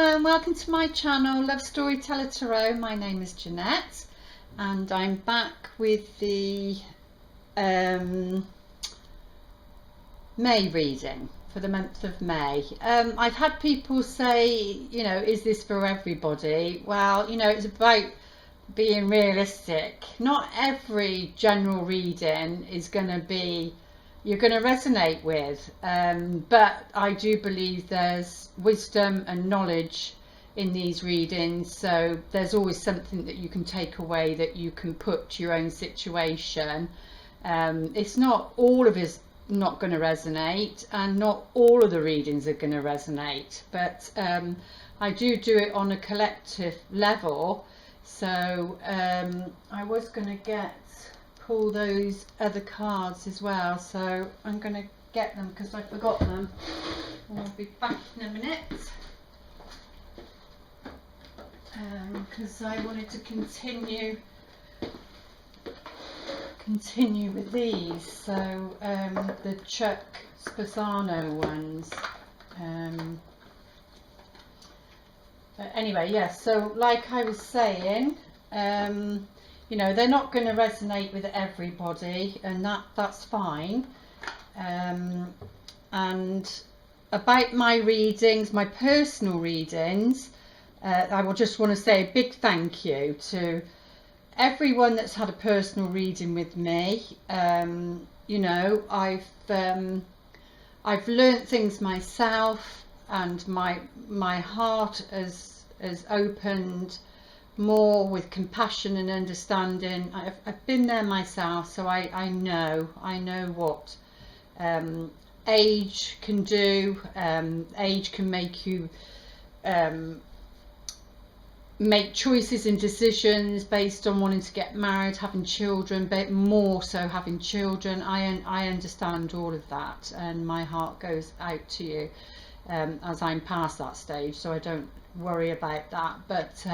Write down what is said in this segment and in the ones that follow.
and welcome to my channel, Love Storyteller Tarot. My name is Jeanette and I'm back with the May reading for the month of May. I've had people say, you know, is this for everybody? Well, you know, it's about being realistic. Not every general reading is going to be you're going to resonate with, but I do believe there's wisdom and knowledge in these readings, so there's always something that you can take away that you can put to your own situation. It's not all of it's not going to resonate, and not all of the readings are going to resonate, but I do it on a collective level. So I was going to pull those other cards as well, so I'm going to get them because I forgot them, and I'll be back in a minute because I wanted to continue with these. So the Chuck Spasano ones, anyway, yes, so like I was saying, you know, they're not going to resonate with everybody, and that's fine. And about my readings, my personal readings, I will just want to say a big thank you to everyone that's had a personal reading with me. You know, I've learnt things myself, and my heart has opened more with compassion and understanding. I've been there myself, so I know what age can do. Age can make you make choices and decisions based on wanting to get married, having children, but more so having children. I understand all of that, and my heart goes out to you as I'm past that stage, so I don't worry about that. But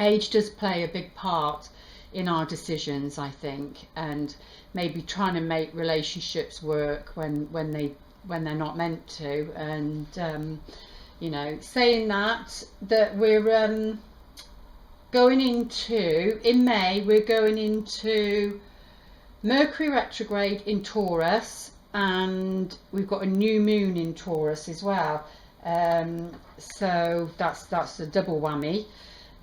age does play a big part in our decisions, I think, and maybe trying to make relationships work when they're not meant to. And you know, saying that we're going into, in May, we're going into Mercury retrograde in Taurus, and we've got a new moon in Taurus as well. So that's a double whammy.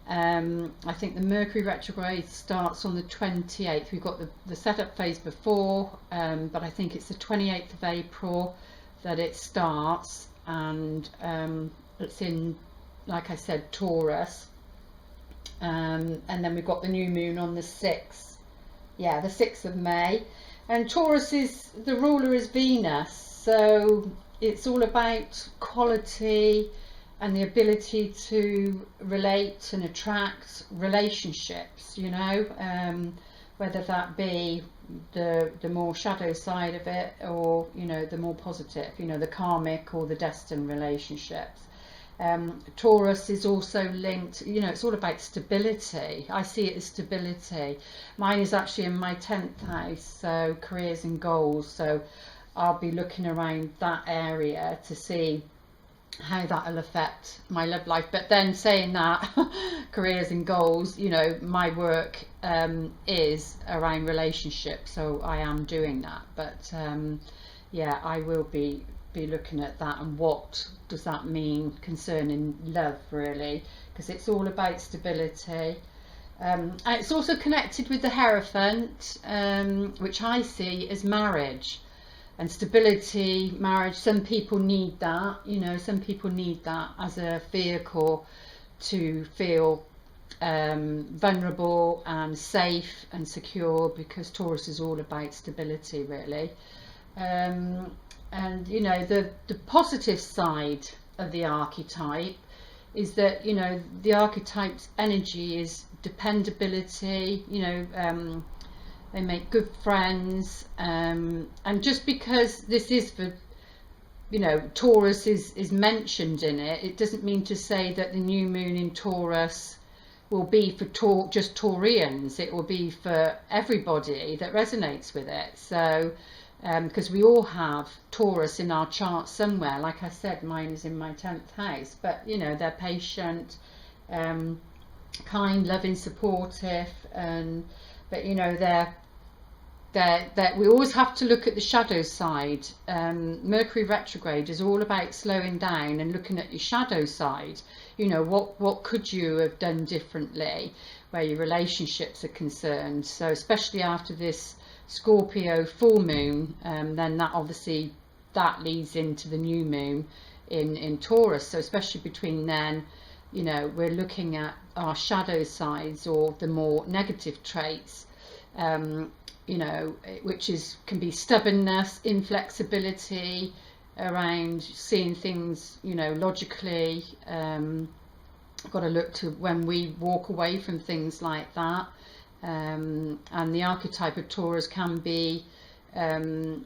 I think the Mercury retrograde starts on the 28th. We've got the setup phase before, but I think it's the 28th of April that it starts, and it's in, like I said, Taurus. And then we've got the new moon on the 6th. Yeah, the 6th of May. And Taurus is, the ruler is Venus, so it's all about quality and the ability to relate and attract relationships, you know, whether that be the more shadow side of it, or, you know, the more positive, you know, the karmic or the destined relationships. Taurus is also linked, you know, it's all about stability. I see it as stability. Mine is actually in my 10th house, so careers and goals, so I'll be looking around that area to see how that'll affect my love life. But then saying that, careers and goals, you know, my work is around relationships, so I am doing that. But yeah, I will be looking at that, and what does that mean concerning love, really, because it's all about stability. And it's also connected with the Hierophant, which I see as marriage and stability, marriage. Some people need that, you know, some people need that as a vehicle to feel vulnerable and safe and secure, because Taurus is all about stability, really. And you know, the positive side of the archetype is that, you know, the archetype's energy is dependability, you know, they make good friends, and just because this is for, you know, Taurus is mentioned in it, it doesn't mean to say that the new moon in Taurus will be for just Taurians. It will be for everybody that resonates with it. So because we all have Taurus in our chart somewhere. Like I said, mine is in my 10th house, but you know, they're patient, kind, loving, supportive, and but you know, that we always have to look at the shadow side. Mercury retrograde is all about slowing down and looking at your shadow side. You know, what could you have done differently where your relationships are concerned. So especially after this Scorpio full moon, then that obviously that leads into the new moon in Taurus. So especially between then, you know, we're looking at our shadow sides or the more negative traits, you know, which can be stubbornness, inflexibility around seeing things, you know, logically. Got to look to when we walk away from things like that. And the archetype of Taurus can be, they're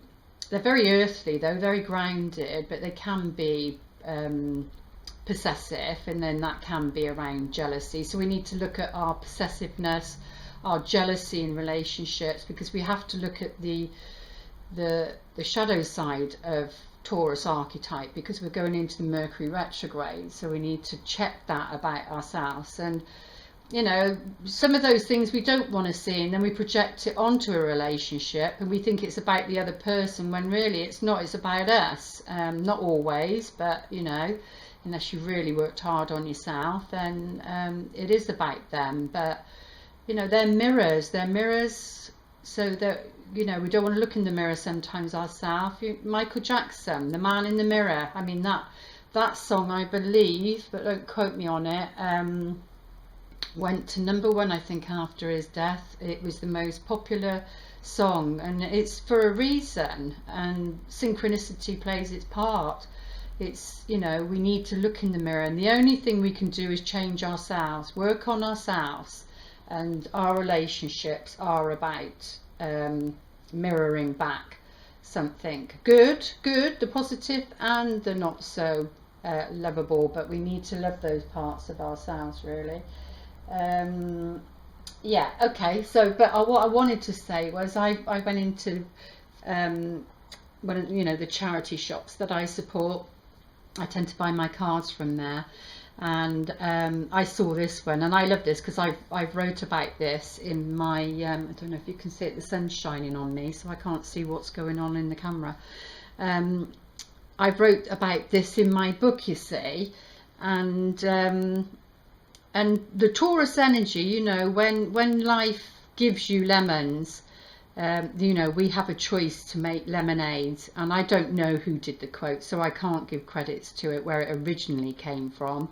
very earthly though, very grounded, but they can be possessive, and then that can be around jealousy. So we need to look at our possessiveness, our jealousy in relationships, because we have to look at the shadow side of Taurus archetype, because we're going into the Mercury retrograde. So we need to check that about ourselves, and you know, some of those things we don't want to see, and then we project it onto a relationship and we think it's about the other person, when really it's not. It's about us. Not always, but you know, unless you really worked hard on yourself, then it is about them. But you know, they're mirrors, so that, you know, we don't want to look in the mirror sometimes ourselves. Michael Jackson, The Man in the Mirror, I mean, that song, I believe, but don't quote me on it, went to #1, I think, after his death. It was the most popular song, and it's for a reason, and synchronicity plays its part. It's, you know, we need to look in the mirror, and the only thing we can do is change ourselves, work on ourselves. And our relationships are about mirroring back something good, the positive, and the not so lovable. But we need to love those parts of ourselves, really. Yeah, okay. So, but what I wanted to say was, I went into you know, the charity shops that I support. I tend to buy my cards from there. And I saw this one, and I love this because I've wrote about this in my I don't know if you can see it, the sun's shining on me, so I can't see what's going on in the camera. I wrote about this in my book, you see, and the Taurus energy, you know, when life gives you lemons, you know, we have a choice to make lemonade. And I don't know who did the quote, so I can't give credits to it, where it originally came from,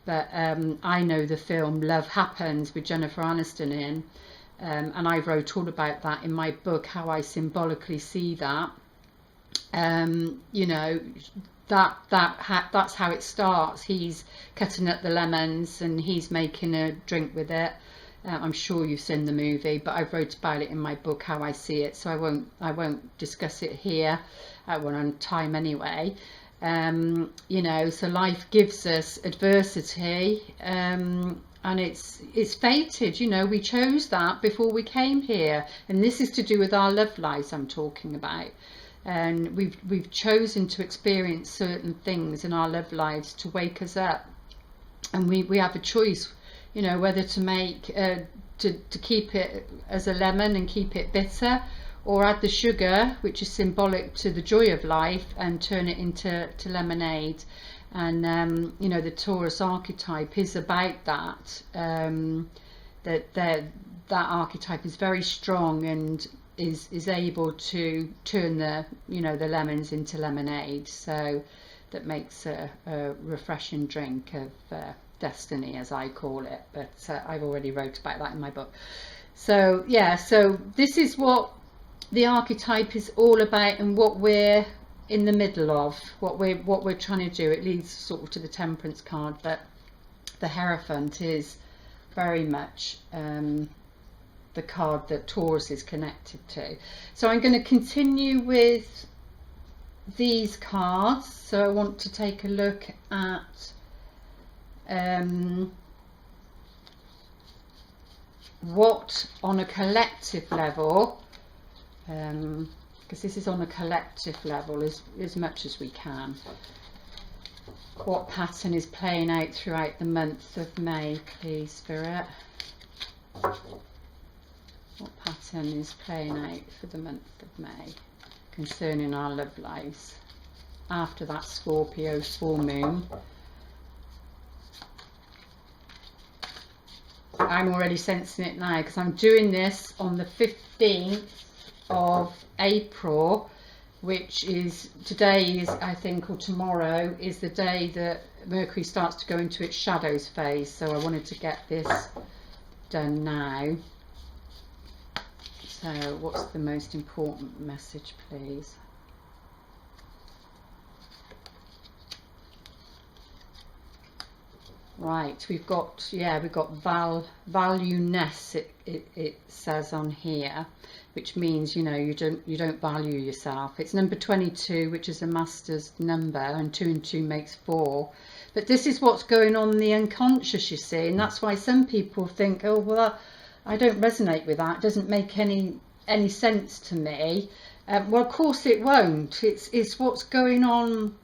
but I know the film Love Happens with Jennifer Aniston in, and I wrote all about that in my book, how I symbolically see that. You know, that's how it starts. He's cutting up the lemons and he's making a drink with it. I'm sure you've seen the movie, but I wrote about it in my book, how I see it, so I won't discuss it here. I won't on time anyway. You know, so life gives us adversity, and it's fated. You know, we chose that before we came here, and this is to do with our love lives I'm talking about. And we've chosen to experience certain things in our love lives to wake us up, and we have a choice, you know, whether to make to keep it as a lemon and keep it bitter, or add the sugar, which is symbolic to the joy of life, and turn it into lemonade. And you know, the Taurus archetype is about that. That archetype is very strong and is able to turn the, you know, the lemons into lemonade. So that makes a refreshing drink of destiny, as I call it. But I've already wrote about that in my book. So yeah, so this is what the archetype is all about, and what we're in the middle of, what we're trying to do. It leads sort of to the Temperance card, but the Hierophant is very much the card that Taurus is connected to. So I'm going to continue with these cards. So I want to take a look at what on a collective level, I'm because this is on a collective level as much as we can. What pattern is playing out throughout the month of May, please, Spirit? What pattern is playing out for the month of May concerning our love lives after that Scorpio full moon? I'm already sensing it now because I'm doing this on the 15th of April, which is today is, I think, or tomorrow is the day that Mercury starts to go into its shadows phase. So I wanted to get this done now. So what's the most important message, please? Right, we've got valueness, it says on here, which means, you know, you don't value yourself. It's number 22, which is a master's number, and 2 and 2 makes 4. But this is what's going on in the unconscious, you see, and that's why some people think, oh well, I don't resonate with that, it doesn't make any sense to me. Well, of course it won't. It's what's going on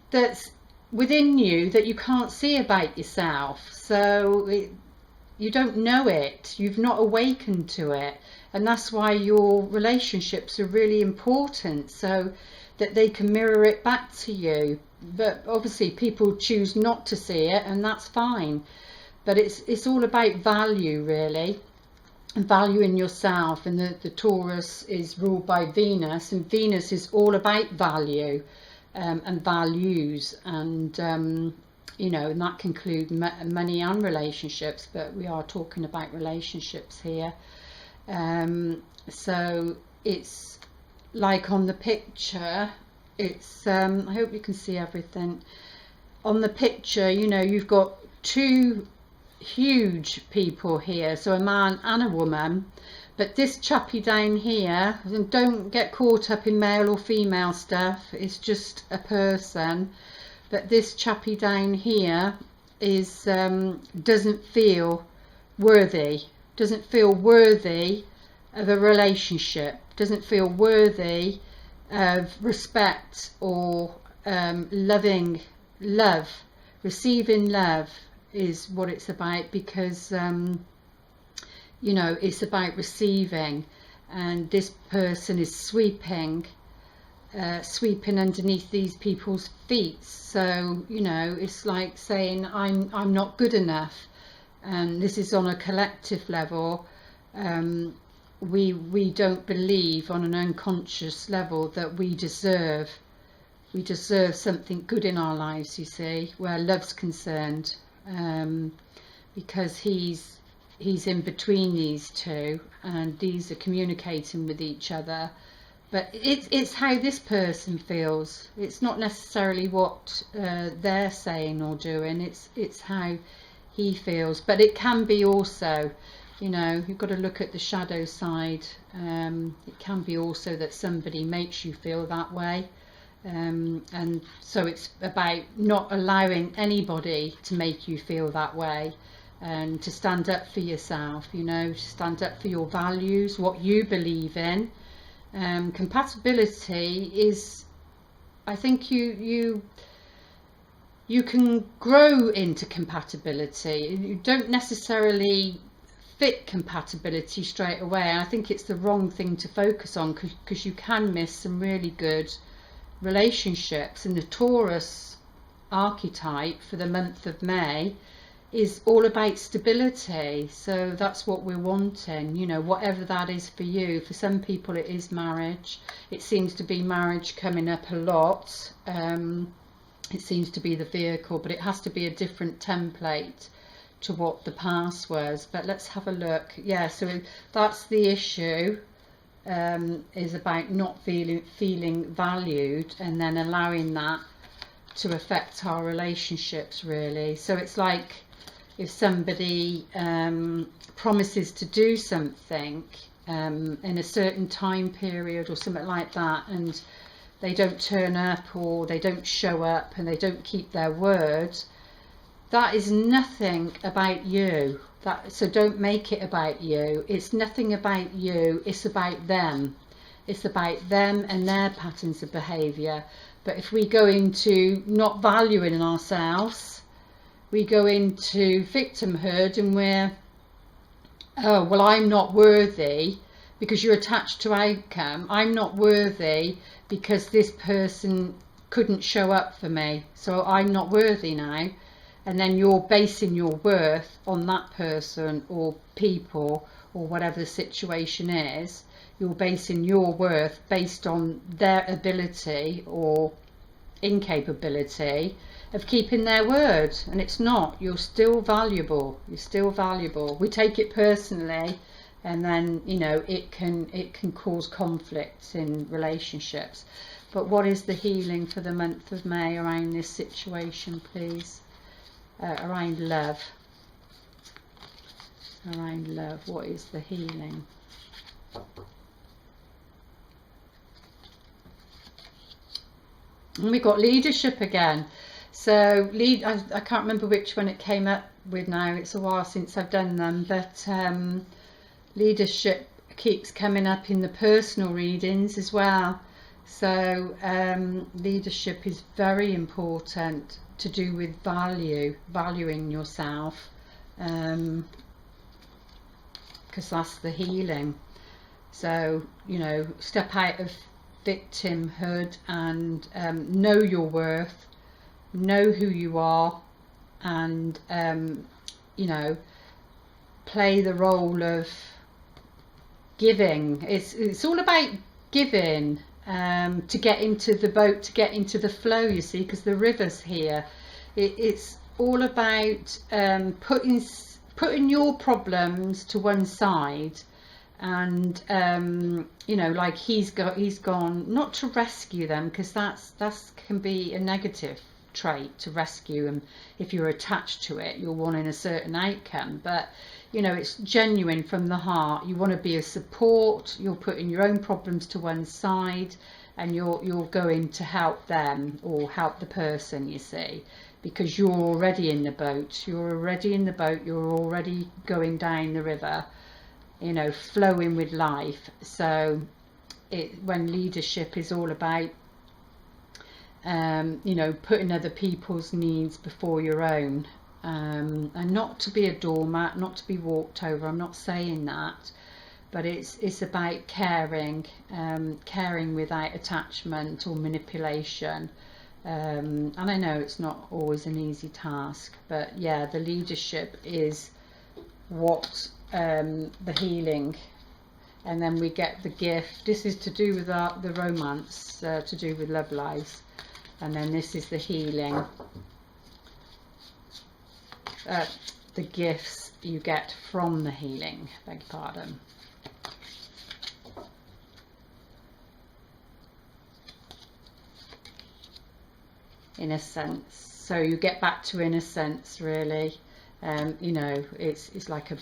that's within you that you can't see about yourself. So you don't know it, you've not awakened to it, and that's why your relationships are really important, so that they can mirror it back to you. But obviously people choose not to see it, and that's fine. But it's all about value, really, and valuing yourself. And the Taurus is ruled by Venus, and Venus is all about value and values, and you know, and that can include money and relationships, but we are talking about relationships here. So it's like on the picture, it's I hope you can see everything on the picture. You know, you've got 2 huge people here, so a man and a woman. But this chappie down here, and don't get caught up in male or female stuff, it's just a person. But this chappie down here is doesn't feel worthy of a relationship, doesn't feel worthy of respect or receiving love is what it's about, because you know, it's about receiving, and this person is sweeping underneath these people's feet. So, you know, it's like saying I'm not good enough, and this is on a collective level. We don't believe on an unconscious level that we deserve something good in our lives, you see, where love's concerned, because he's in between these two, and these are communicating with each other. But it's how this person feels. It's not necessarily what they're saying or doing. It's how he feels. But it can be also, you know, you've got to look at the shadow side. It can be also that somebody makes you feel that way. And so it's about not allowing anybody to make you feel that way, and to stand up for yourself, you know, to stand up for your values, what you believe in. Compatibility is, I think you can grow into compatibility. You don't necessarily fit compatibility straight away. I think it's the wrong thing to focus on, because you can miss some really good relationships. And the Taurus archetype for the month of May is all about stability, so that's what we're wanting, you know, whatever that is for you. For some people it is marriage. It seems to be marriage coming up a lot. It seems to be the vehicle, but it has to be a different template to what the past was. But let's have a look. Yeah, so that's the issue, is about not feeling valued, and then allowing that to affect our relationships, really. So it's like if somebody promises to do something in a certain time period or something like that, and they don't turn up, or they don't show up, and they don't keep their word, that is nothing about you. So don't make it about you. It's nothing about you, it's about them. It's about them and their patterns of behaviour. But if we go into not valuing ourselves, we go into victimhood, and we're, oh, well, I'm not worthy because you're attached to outcome. I'm not worthy because this person couldn't show up for me, so I'm not worthy now. And then you're basing your worth on that person or people or whatever the situation is. You're basing your worth based on their ability or incapability of keeping their word, and it's not. You're still valuable. You're still valuable. We take it personally, and then, you know, it can cause conflicts in relationships. But what is the healing for the month of May around this situation, please? Around love. Around love, what is the healing? And we got leadership again. So I can't remember which one it came up with now. It's a while since I've done them, but leadership keeps coming up in the personal readings as well. So leadership is very important, to do with valuing yourself, because that's the healing. So, you know, step out of victimhood and know your worth, know who you are, and you know, play the role of giving. It's all about giving, to get into the boat, to get into the flow, you see, because the river's here. It's all about putting your problems to one side, and you know, like he's gone not to rescue them, because that's can be a negative trait, to rescue, and if you're attached to it, you're wanting a certain outcome. But you know, it's genuine from the heart. You want to be a support. You're putting your own problems to one side, and you're going to help them or help the person, you see, because you're already in the boat. You're already in the boat. You're already going down the river, you know, flowing with life. So when leadership is all about you know, putting other people's needs before your own, and not to be a doormat, not to be walked over. I'm not saying that, but it's about caring, caring without attachment or manipulation. And I know it's not always an easy task, but yeah, the leadership is what the healing. And then we get the gift. This is to do with the romance, to do with love lives. And then this is the healing, the gifts you get from the healing, beg your pardon. Innocence. So you get back to innocence, really. You know, it's like a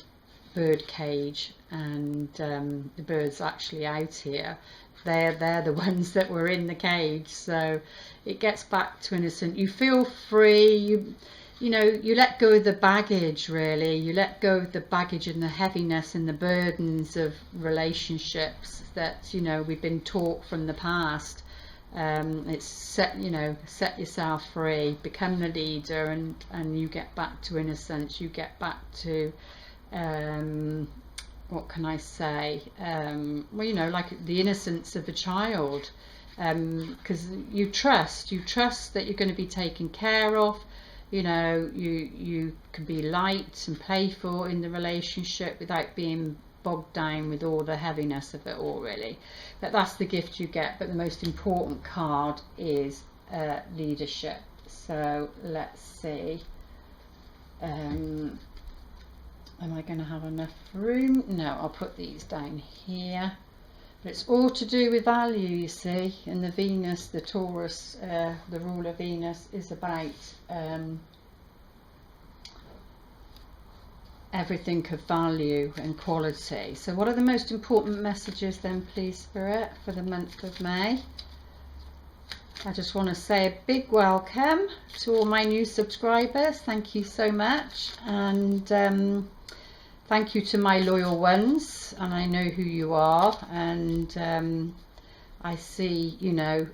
bird cage, and the bird's actually out here. They're the ones that were in the cage. So it gets back to innocent. You feel free. You know, you let go of the baggage, really. You let go of the baggage and the heaviness and the burdens of relationships that, you know, we've been taught from the past. It's set yourself free, become the leader, and you get back to innocence. You get back to what can I say, well, you know, like the innocence of a child, because you trust that you're going to be taken care of. You know, you can be light and playful in the relationship without being bogged down with all the heaviness of it all, really. But that's the gift you get. But the most important card is leadership. So let's see, am I going to have enough room? No, I'll put these down here. But it's all to do with value, you see. And the Venus, the Taurus, the ruler Venus, is about everything of value and quality. So what are the most important messages then, please, Spirit, for the month of May? I just want to say a big welcome to all my new subscribers. Thank you so much. And thank you to my loyal ones, and I know who you are. And I see, you know,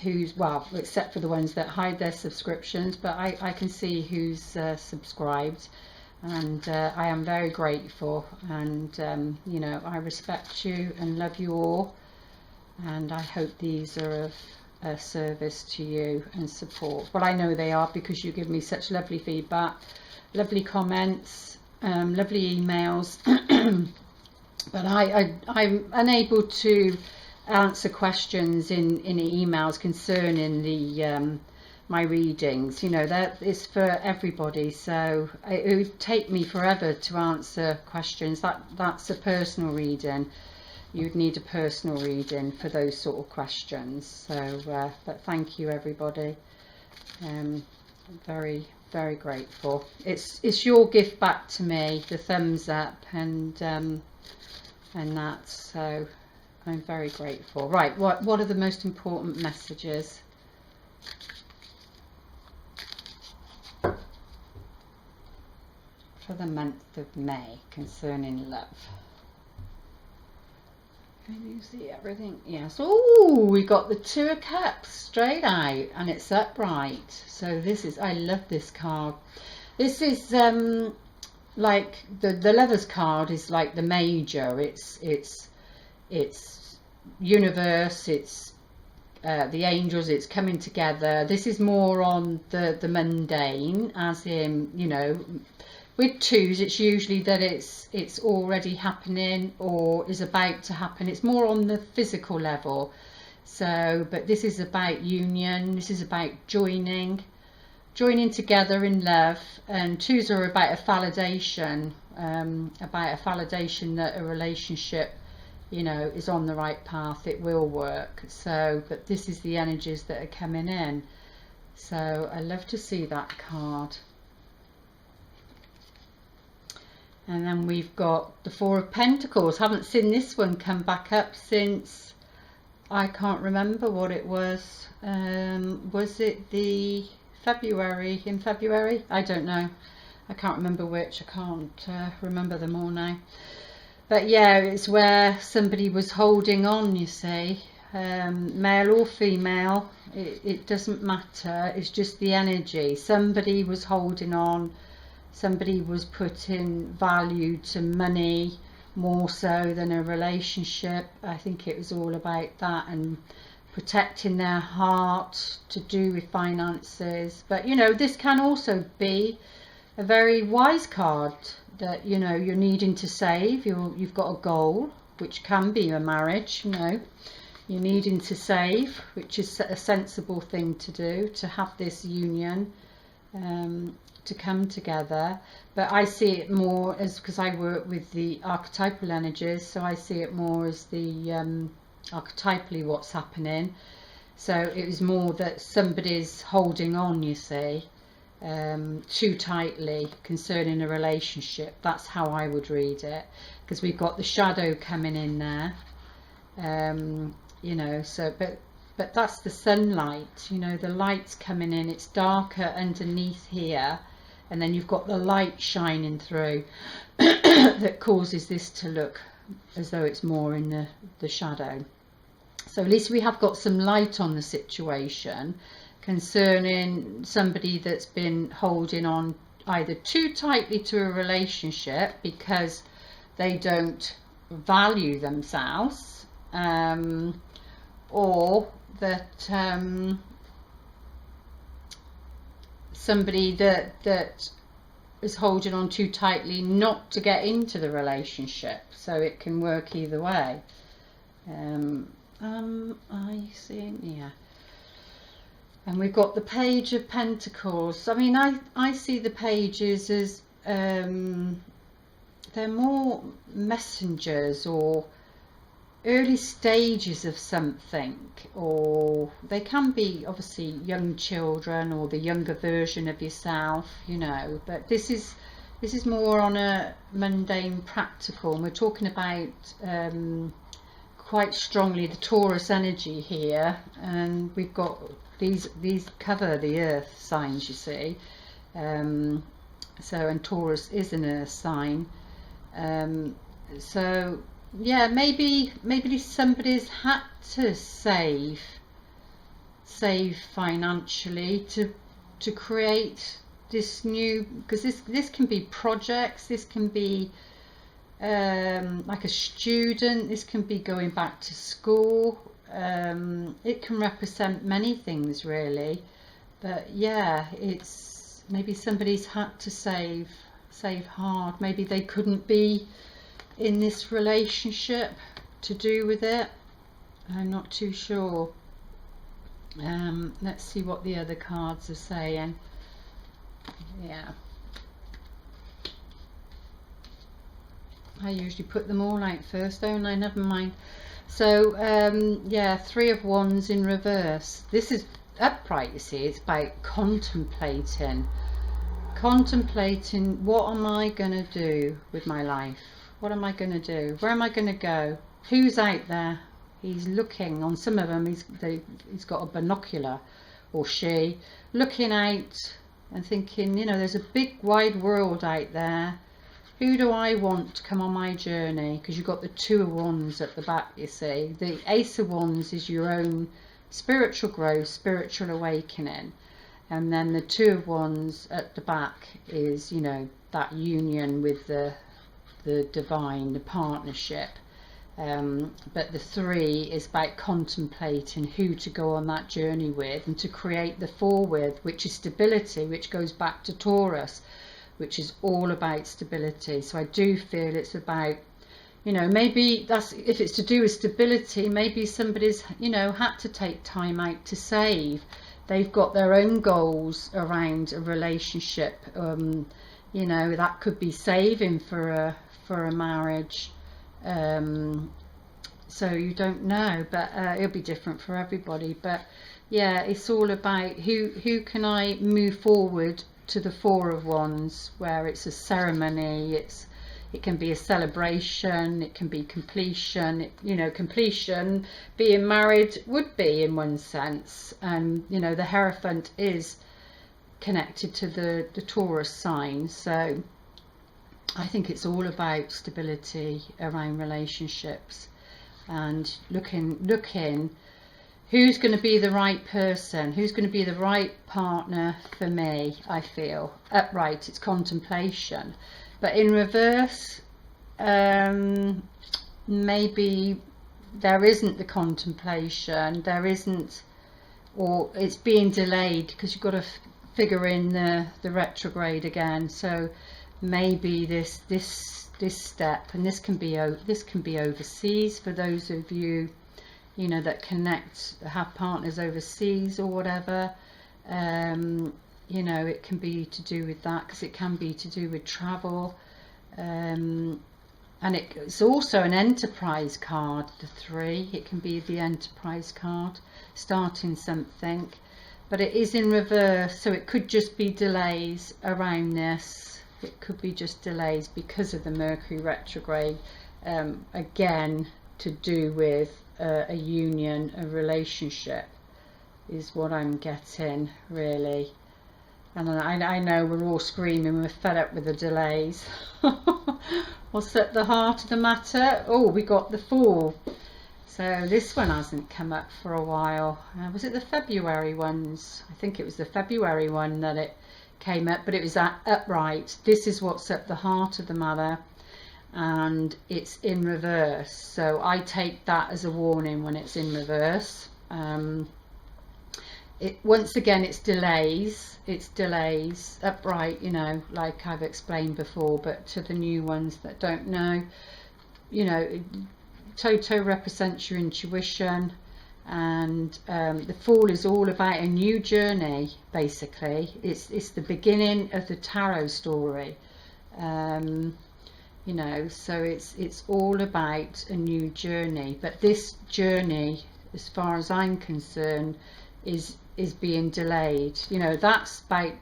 who's, well, except for the ones that hide their subscriptions, but I can see who's subscribed, and I am very grateful, and you know, I respect you and love you all, and I hope these are of service to you and support. Well, I know they are, because you give me such lovely feedback, lovely comments, lovely emails. But I'm unable to answer questions in emails concerning the my readings. You know, that is for everybody, so it would take me forever to answer questions. That's a personal reading. You'd need a personal reading for those sort of questions. So but thank you, everybody. Very, very grateful. It's your gift back to me, the thumbs up, and that, so I'm very grateful. Right, what are the most important messages? For the month of May concerning love. Can you see everything? Yes. Oh, we got the Two of Cups straight out, and it's upright. So this is, I love this card. This is like the Lovers card is like the major. It's universe, it's the angels, it's coming together. This is more on the mundane, as in, you know, with twos it's usually that it's already happening or is about to happen. It's more on the physical level. So, but this is about union, this is about joining together in love, and twos are about a validation, that a relationship, you know, is on the right path, it will work. So, but this is the energies that are coming in. So I love to see that card. And then we've got the Four of Pentacles. Haven't seen this one come back up since, I can't remember what it was. Was it the February, in February? I don't know. I can't remember which. I can't remember them all now. But yeah, it's where somebody was holding on, you see. Male or female, it doesn't matter. It's just the energy. Somebody was holding on. Somebody was putting value to money more so than a relationship. I think it was all about that, and protecting their heart, to do with finances. But you know, this can also be a very wise card, that, you know, you're needing to save. You've got a goal, which can be a marriage. You know, you're needing to save, which is a sensible thing to do, to have this union, to come together. But I see it more as, because I work with the archetypal energies, so I see it more as the archetypally what's happening. So it was more that somebody's holding on, you see, too tightly concerning a relationship. That's how I would read it, because we've got the shadow coming in there, you know. So but that's the sunlight, you know, the light's coming in. It's darker underneath here, and then you've got the light shining through that causes this to look as though it's more in the shadow. So at least we have got some light on the situation concerning somebody that's been holding on either too tightly to a relationship because they don't value themselves, or that somebody that is holding on too tightly not to get into the relationship. So it can work either way. I see, yeah. And we've got the Page of Pentacles. I mean, I see the pages as they're more messengers or early stages of something, or they can be obviously young children or the younger version of yourself, you know. But this is more on a mundane, practical, and we're talking about quite strongly the Taurus energy here, and we've got these cover the earth signs, you see. So, and Taurus is an earth sign, so yeah, maybe somebody's had to save financially to create this new, because this can be projects, this can be like a student, this can be going back to school, it can represent many things really, but yeah, it's maybe somebody's had to save hard, maybe they couldn't be in this relationship to do with it. I'm not too sure. Let's see what the other cards are saying. Yeah, I usually put them all out first, don't I? Never mind. So yeah, 3 of Wands in reverse. This is upright, you see. It's about contemplating what am I going to do with my life? What am I going to do? Where am I going to go? Who's out there? He's looking. On some of them he's got a binocular, or she, looking out and thinking, you know, there's a big wide world out there. Who do I want to come on my journey? Because you've got the 2 of Wands at the back, you see. The Ace of Wands is your own spiritual growth, spiritual awakening. And then the 2 of Wands at the back is, you know, that union with the divine, the partnership. But the 3 is about contemplating who to go on that journey with and to create the 4 with, which is stability, which goes back to Taurus, which is all about stability. So I do feel it's about, you know, maybe that's, if it's to do with stability, maybe somebody's, you know, had to take time out to save. They've got their own goals around a relationship. You know, that could be saving for a marriage. So you don't know, but it'll be different for everybody. But yeah, it's all about who can I move forward to the 4 of Wands, where it's a ceremony, it can be a celebration, it can be completion. You know, completion, being married would be in one sense, and you know, the Hierophant is connected to the Taurus sign. So I think it's all about stability around relationships and looking who's going to be the right person, who's going to be the right partner for me. I feel upright, it's contemplation, but in reverse, maybe there isn't the contemplation, there isn't, or it's being delayed because you've got to figure in the retrograde again. So maybe this step, and this can be overseas for those of you, you know, that have partners overseas or whatever. You know, it can be to do with that, because it can be to do with travel, and it's also an enterprise card, the 3. It can be the enterprise card, starting something, but it is in reverse, so it could just be delays around this. It could be just delays because of the Mercury retrograde, again to do with a union, a relationship is what I'm getting really. And I know we're all screaming, we're fed up with the delays. What's at the heart of the matter? Oh, we got the Fool. So this one hasn't come up for a while. Was it the February ones? I think it was the February one that it came up, but it was that upright. This is what's at the heart of the matter, and it's in reverse. So I take that as a warning when it's in reverse. Once again, it's delays upright, you know, like I've explained before, but to the new ones that don't know, you know, Toto represents your intuition, and the Fool is all about a new journey. Basically, it's the beginning of the tarot story, you know, so it's all about a new journey. But this journey, as far as I'm concerned, is being delayed. You know, that's about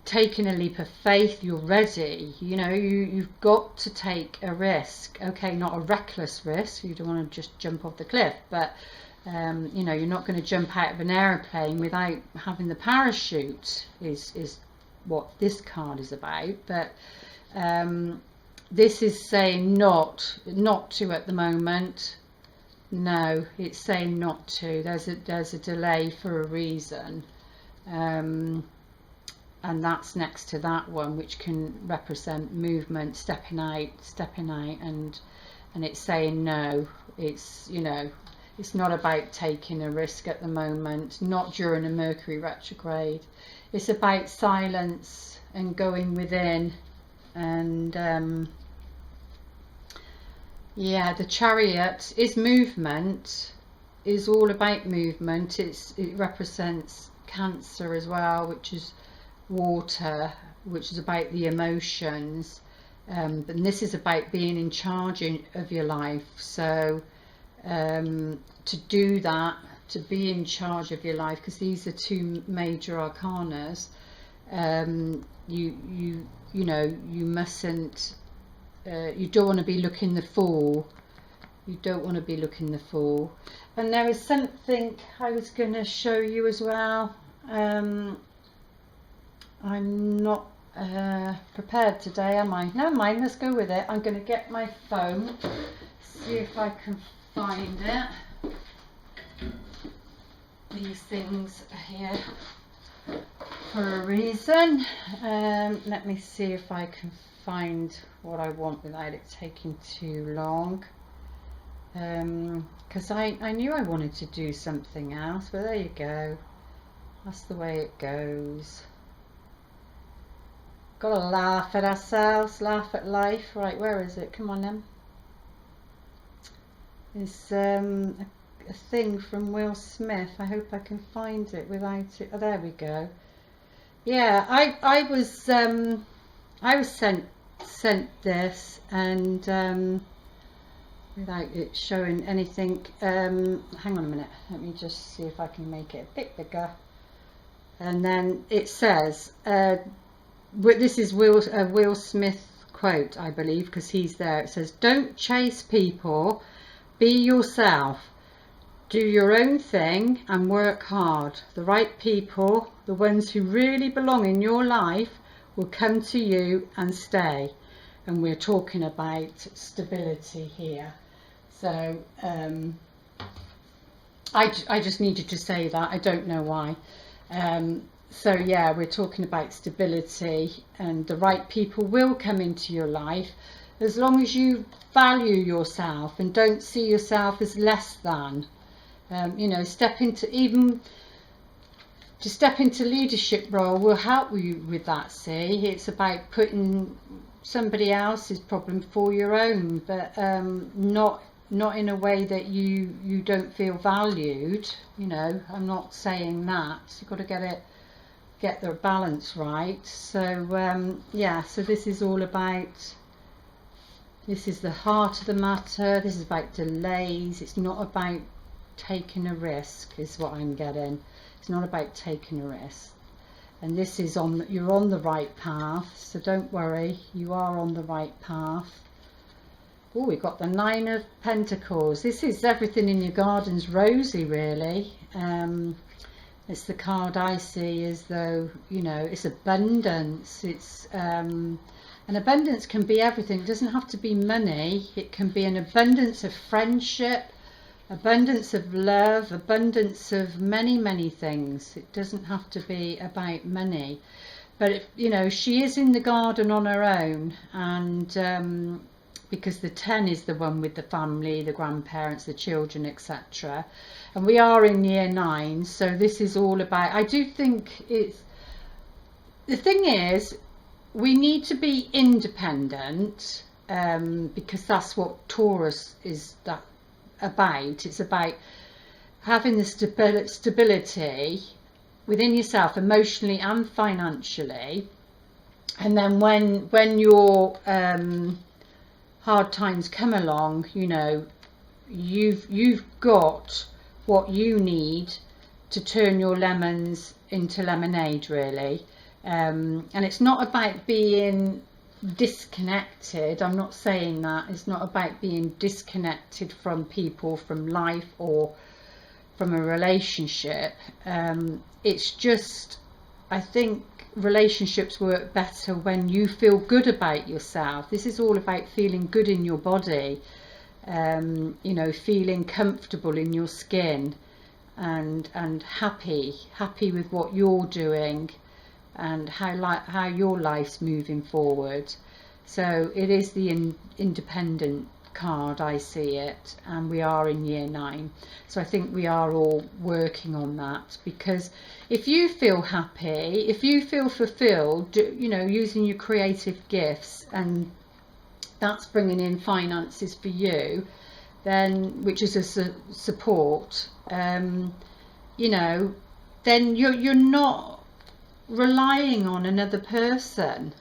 taking a leap of faith. You're ready, you know, you've got to take a risk. Okay, not a reckless risk, you don't want to just jump off the cliff, but you know, you're not going to jump out of an aeroplane without having the parachute, is what this card is about. But this is saying not to at the moment. No, it's saying not to. There's a delay for a reason, and that's next to that one, which can represent movement, stepping out, and it's saying no. It's, you know, it's not about taking a risk at the moment, not during a Mercury retrograde. It's about silence and going within, and yeah, the Chariot is movement, is all about movement. It represents Cancer as well, which is water, which is about the emotions, and this is about being in charge of your life. So to do that, to be in charge of your life, because these are two major arcanas, you know, you mustn't, you don't want to be looking the fool. You don't want to be looking the fool. And there is something I was going to show you as well. I'm not prepared today, am I? Never mind, let's go with it. I'm going to get my phone, see if I can find it. These things are here for a reason. Let me see if I can find what I want without it taking too long, because I knew I wanted to do something else, but there you go, that's the way it goes. Gotta laugh at ourselves, laugh at life. Right, where is it? Come on then. It's a thing from Will Smith. I hope I can find it without it. Oh, there we go. Yeah, I was sent this, and without it showing anything. Hang on a minute, let me just see if I can make it a bit bigger. And then it says, this is a Will Smith quote, I believe, because he's there. It says, "Don't chase people, be yourself. Do your own thing and work hard. The right people, the ones who really belong in your life, will come to you and stay." And we're talking about stability here. So I just needed to say that. I don't know why. So yeah, we're talking about stability, and the right people will come into your life as long as you value yourself and don't see yourself as less than. You know, step into leadership role will help you with that. See, it's about putting somebody else's problem for your own, but not in a way that you don't feel valued. You know, I'm not saying that. You've got to get the balance right. So yeah, so this is all about, this is the heart of the matter. This is about delays. It's not about taking a risk, is what I'm getting. It's not about taking a risk. And this is you're on the right path, so don't worry, you are on the right path. Oh, we've got the Nine of Pentacles. This is everything in your garden's rosy, really. It's the card I see as though, you know, it's abundance. It's and abundance can be everything. It doesn't have to be money. It can be an abundance of friendship, abundance of love, abundance of many things. It doesn't have to be about money. But you know, she is in the garden on her own, and because the 10 is the one with the family, the grandparents, the children, etc. And we are in year 9, so this is all about, I do think it's, the thing is, we need to be independent, because that's what Taurus is about. It's about having the stability within yourself, emotionally and financially, and then when your hard times come along, you know, you've got what you need to turn your lemons into lemonade, really. And it's not about being disconnected. I'm not saying that. It's not about being disconnected from people, from life, or from a relationship. It's just, I think relationships work better when you feel good about yourself. This is all about feeling good in your body, you know, feeling comfortable in your skin, and happy with what you're doing and how your life's moving forward. So it is the independent card, I see it, and we are in year 9, so I think we are all working on that, because if you feel happy, if you feel fulfilled, you know, using your creative gifts, and that's bringing in finances for you, then, which is a support, you know, then you're not relying on another person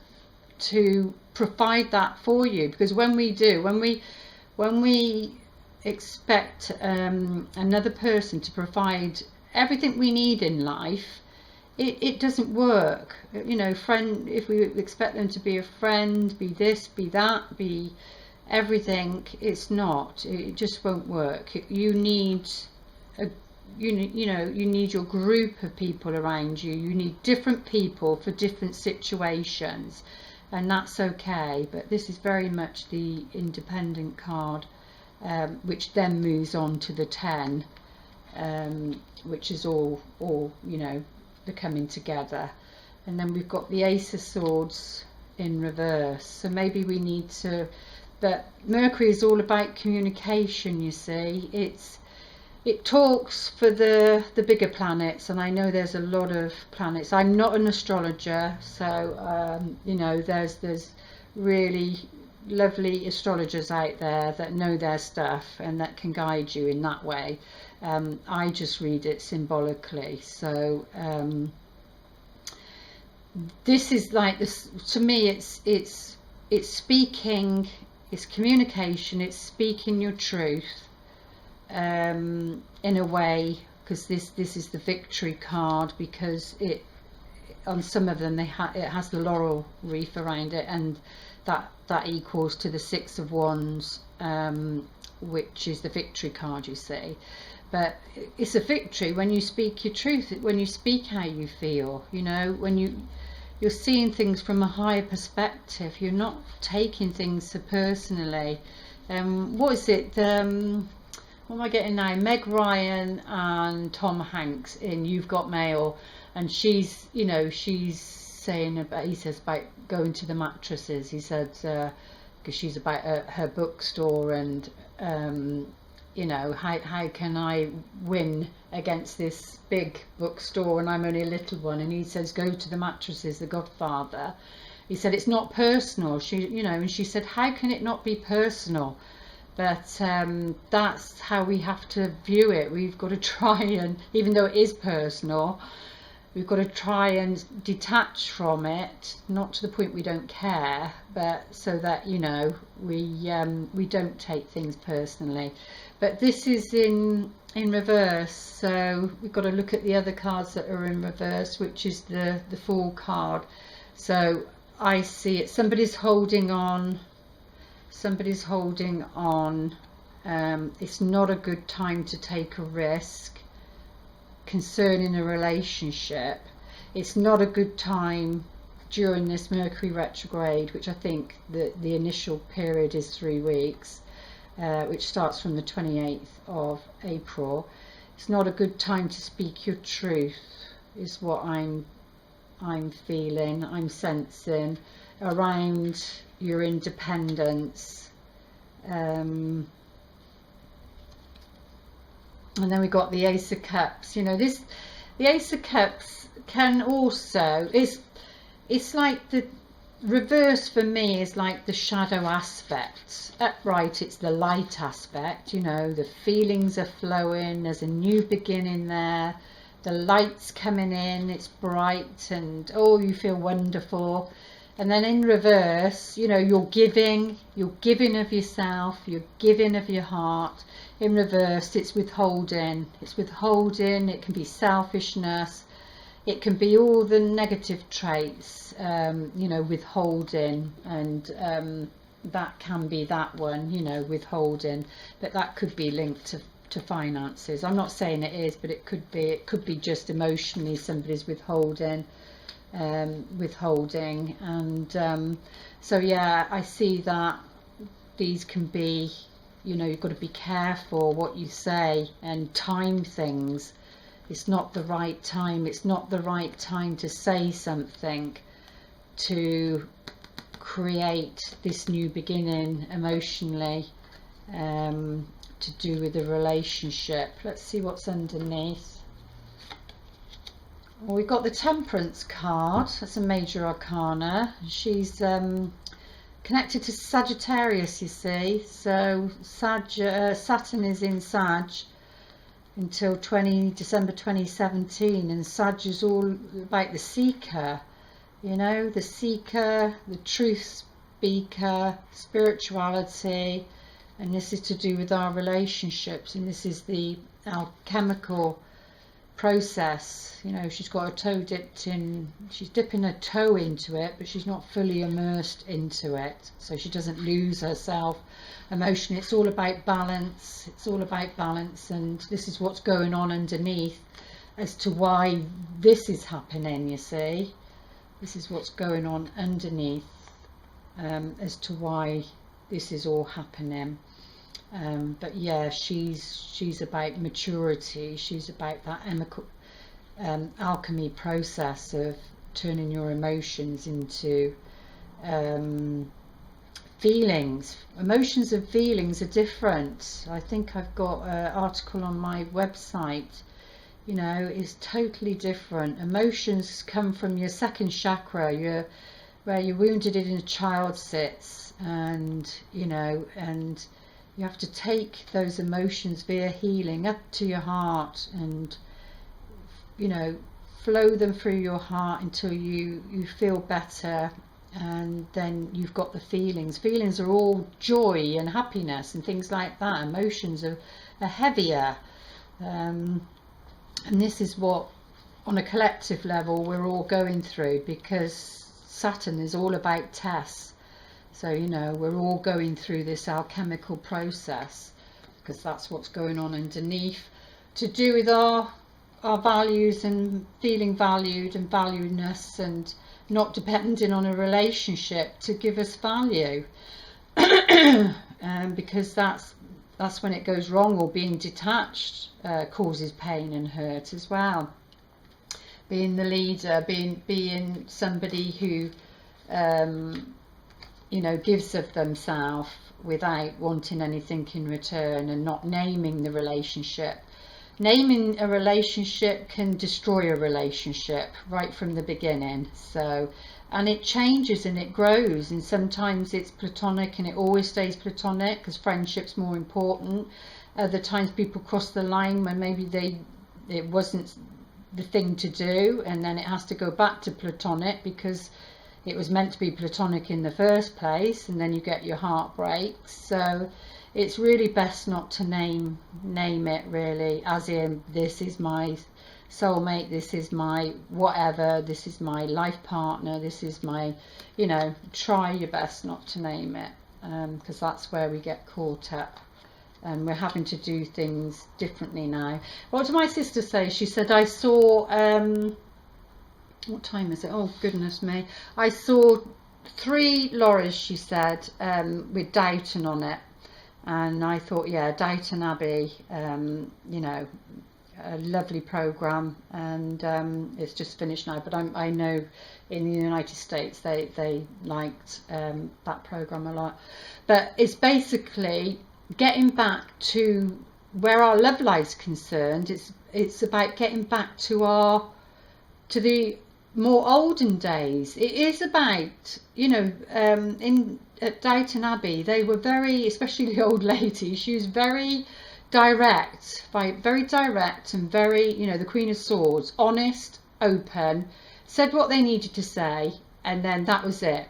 to provide that for you. Because when we expect another person to provide everything we need in life, it doesn't work. You know, if we expect them to be a friend, be this, be that, be everything, it's not. It just won't work. You need you need your group of people around you. You need different people for different situations, and that's okay. But this is very much the independent card, which then moves on to the 10, which is all you know, the coming together. And then we've got the Ace of Swords in reverse, so maybe we need to, but Mercury is all about communication, you see. It talks for the bigger planets, and I know there's a lot of planets. I'm not an astrologer, so you know, there's really lovely astrologers out there that know their stuff and that can guide you in that way. I just read it symbolically. So this is like this to me. It's speaking, it's communication, it's speaking your truth. In a way, because this is the victory card, because it, on some of them, it has the laurel wreath around it, and that equals to the 6 of Wands, which is the victory card, you see. But it's a victory when you speak your truth, when you speak how you feel, you know, when you're seeing things from a higher perspective. You're not taking things so personally. What is it? What am I getting now? Meg Ryan and Tom Hanks in You've Got Mail, and she's, you know, she's saying about, he says about going to the mattresses. He said, because she's about her bookstore, and you know, how can I win against this big bookstore and I'm only a little one? And he says, go to the mattresses, the Godfather. He said, it's not personal. She, you know, and she said, how can it not be personal? But that's how we have to view it. We've got to try and, even though it is personal, we've got to try and detach from it, not to the point we don't care, but so that, you know, we don't take things personally. But this is in reverse, so we've got to look at the other cards that are in reverse, which is the Fool card. So I see it, somebody's holding on. It's not a good time to take a risk concerning a relationship. It's not a good time during this Mercury retrograde, which I think the initial period is 3 weeks, which starts from the 28th of April. It's not a good time to speak your truth, is what I'm feeling, I'm sensing around your independence. And then we got the Ace of Cups. You know, the Ace of Cups can also, it's like the reverse for me is like the shadow aspect. Upright, it's the light aspect. You know, the feelings are flowing, there's a new beginning there, the light's coming in, it's bright, and oh, you feel wonderful. And then in reverse, you know, you're giving of yourself, you're giving of your heart. In reverse, it's withholding. It can be selfishness, it can be all the negative traits, you know, withholding, and that can be that one, you know, withholding. But that could be linked to finances. I'm not saying it is, but it could be just emotionally somebody's withholding. withholding. And so yeah, I see that these can be, you know, you've got to be careful what you say and time things. It's not the right time. It's not the right time to say something to create this new beginning emotionally, to do with the relationship. Let's see what's underneath. Well, we've got the Temperance card. That's a major arcana. She's connected to Sagittarius, you see. So Saturn is in Sag until December 2017, and Sag is all about the seeker, you know, the seeker, the truth speaker, spirituality, and this is to do with our relationships, and this is the alchemical process. You know, she's got her toe dipped in, she's dipping her toe into it, but she's not fully immersed into it, so she doesn't lose herself emotionally. It's all about balance. It's all about balance, and this is what's going on underneath as to why this is happening, you see. This is what's going on underneath as to why this is all happening. But yeah, she's about maturity. She's about that alchemy process of turning your emotions into feelings. Emotions and feelings are different. I think I've got an article on my website. You know, it's totally different. Emotions come from your second chakra, where your wounded inner child sits, and you know, and you have to take those emotions via healing up to your heart, and you know, flow them through your heart until you feel better, and then you've got the feelings. Feelings are all joy and happiness and things like that. Emotions are heavier, and this is what on a collective level we're all going through, because Saturn is all about tests. So you know, we're all going through this alchemical process, because that's what's going on underneath, to do with our values and feeling valued and valuedness, and not depending on a relationship to give us value. Because that's when it goes wrong, or being detached causes pain and hurt as well. Being the leader, being somebody who you know, gives of themselves without wanting anything in return, and not naming the relationship. Naming a relationship can destroy a relationship right from the beginning. So, and it changes and it grows, and sometimes it's platonic and it always stays platonic because friendship's more important. Other times people cross the line when maybe it wasn't the thing to do, and then it has to go back to platonic because it was meant to be platonic in the first place, and then you get your heartbreak. So it's really best not to name it, really, as in this is my soulmate, this is my whatever, this is my life partner, this is my, you know, try your best not to name it, because that's where we get caught up, and we're having to do things differently now. What did my sister say? She said, I saw what time is it? Oh goodness me, I saw 3 lorries, she said, with Downton on it. And I thought, yeah, Downton Abbey, you know, a lovely programme, and it's just finished now, but I know in the United States they liked that programme a lot. But it's basically getting back to where our love life's concerned. It's about getting back to the more olden days. It is about, you know, at Downton Abbey, they were very, especially the old lady, she was very direct, and very, you know, the Queen of Swords, honest, open, said what they needed to say, and then that was it.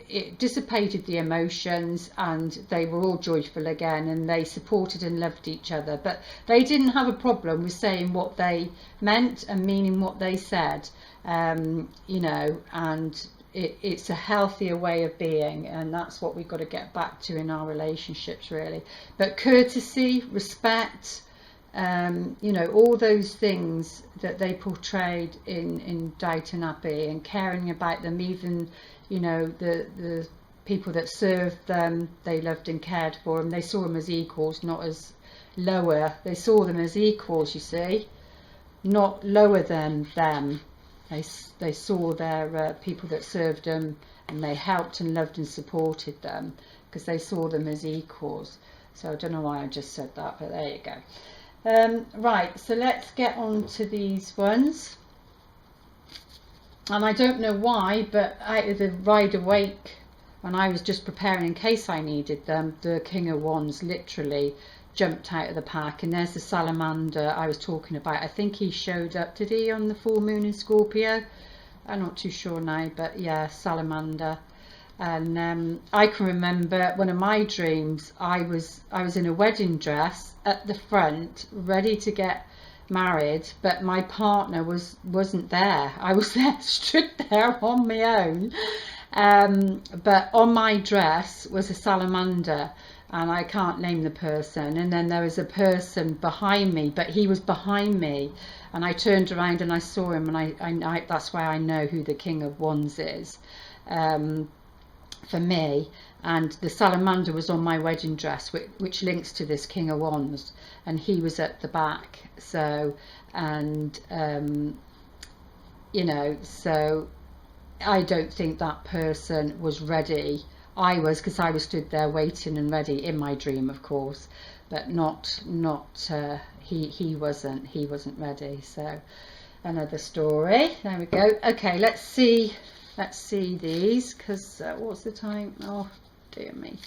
It dissipated the emotions, and they were all joyful again, and they supported and loved each other. But they didn't have a problem with saying what they meant and meaning what they said, you know, and it's a healthier way of being, and that's what we've got to get back to in our relationships, really. But courtesy, respect, you know, all those things that they portrayed in Downton Abbey, and caring about them, even, you know, the people that served them, they loved and cared for them. They saw them as equals, not as lower. They saw them as equals, you see, not lower than them. They saw their people that served them, and they helped and loved and supported them because they saw them as equals. So I don't know why I just said that, but there you go. Right, so let's get on to these ones. And I don't know why, but out of the Rider Waite, when I was just preparing in case I needed them, the King of Wands literally jumped out of the pack. And there's the salamander I was talking about. I think he showed up, did he, on the full moon in Scorpio? I'm not too sure now, but yeah, salamander. And I can remember one of my dreams, I was in a wedding dress at the front, ready to get married, but my partner wasn't there. I was there, stood there on my own, but on my dress was a salamander, and I can't name the person. And then there was a person behind me, but he was behind me, and I turned around and I saw him, and I that's why I know who the King of Wands is, for me. And the salamander was on my wedding dress, which links to this King of Wands, and he was at the back. So, and you know, so I don't think that person was ready. I was, because I was stood there waiting and ready in my dream, of course, but not he wasn't ready. So another story. There we go. Okay, let's see these, because what's the time? Oh dear me.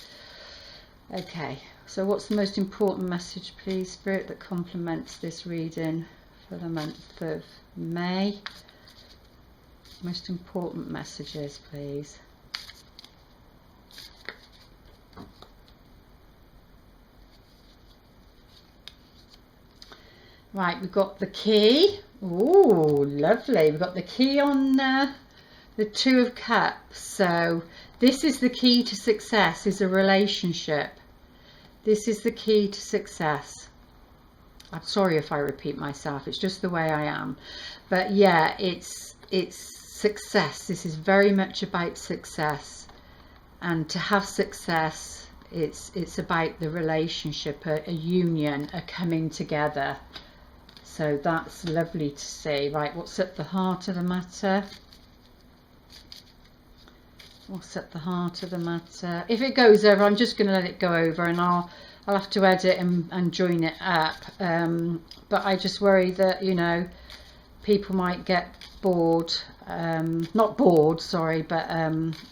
Okay, so what's the most important message, please, Spirit, that complements this reading for the month of May? Most important messages, please. Right, we've got the key. Ooh, lovely. We've got the key on the Two of Cups. So this is the key to success, is a relationship. This is the key to success. I'm sorry if I repeat myself, it's just the way I am. But yeah, it's success. This is very much about success. And to have success, it's about the relationship, a union, a coming together. So that's lovely to see. Right, what's at the heart of the matter? What's at the heart of the matter? If it goes over, I'm just going to let it go over, and I'll have to edit and join it up. But I just worry that, you know, people might get bored. Not bored, sorry, but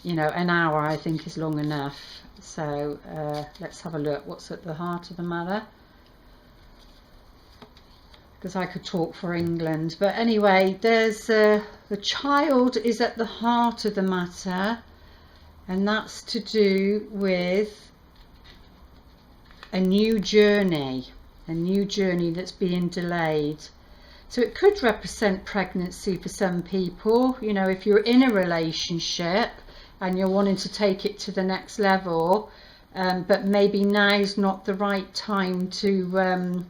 you know, an hour I think is long enough. So let's have a look. What's at the heart of the matter? Because I could talk for England. But anyway, there's the child is at the heart of the matter. And that's to do with a new journey that's being delayed. So it could represent pregnancy for some people. You know, if you're in a relationship and you're wanting to take it to the next level, but maybe now's not the right time to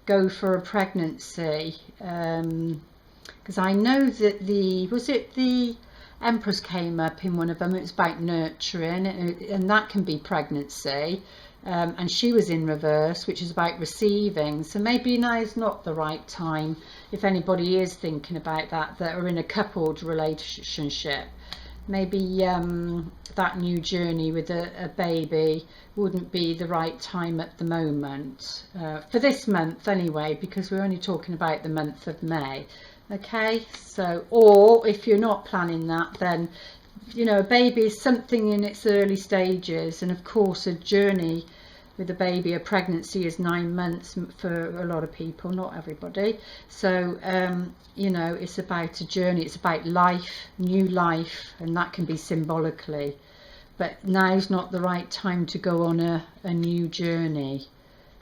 go for a pregnancy. Because I know that the Empress came up in one of them. It was about nurturing, and that can be pregnancy, and she was in reverse, which is about receiving. So maybe now is not the right time if anybody is thinking about that are in a coupled relationship. Maybe that new journey with a baby wouldn't be the right time at the moment, for this month anyway, because we're only talking about the month of May. Okay, so, or if you're not planning that, then, you know, a baby is something in its early stages, and of course a journey with a baby, a pregnancy, is 9 months for a lot of people, not everybody. So you know, it's about a journey, it's about life, new life, and that can be symbolically. But now's not the right time to go on a new journey,